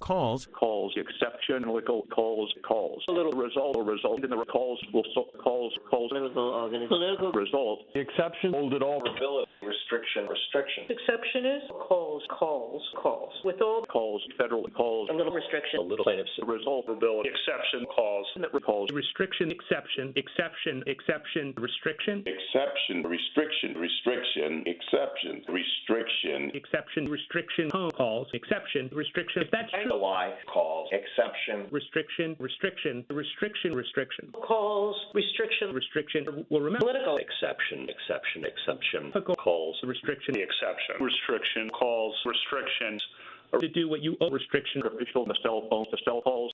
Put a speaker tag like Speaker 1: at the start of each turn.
Speaker 1: calls,
Speaker 2: exception, calls, a little result, in the calls, political result,
Speaker 3: The exception, hold it all.
Speaker 4: Restriction.
Speaker 5: Exception is calls. With all
Speaker 2: calls, federal calls,
Speaker 5: a little restriction.
Speaker 4: A little plaintiff's
Speaker 2: result, ability, exception, calls,
Speaker 1: restriction, exception, restriction,
Speaker 6: exception, restriction, home calls, exception, restriction. If that's true.
Speaker 4: Y calls, exception,
Speaker 6: restriction,
Speaker 5: Calls, restriction.
Speaker 6: Well, remember.
Speaker 5: Political.
Speaker 4: exception,
Speaker 6: Calls, restriction,
Speaker 2: exception, restriction, calls, restrictions,
Speaker 6: to do what you owe, restriction.
Speaker 2: official, the cell phones, the cell calls.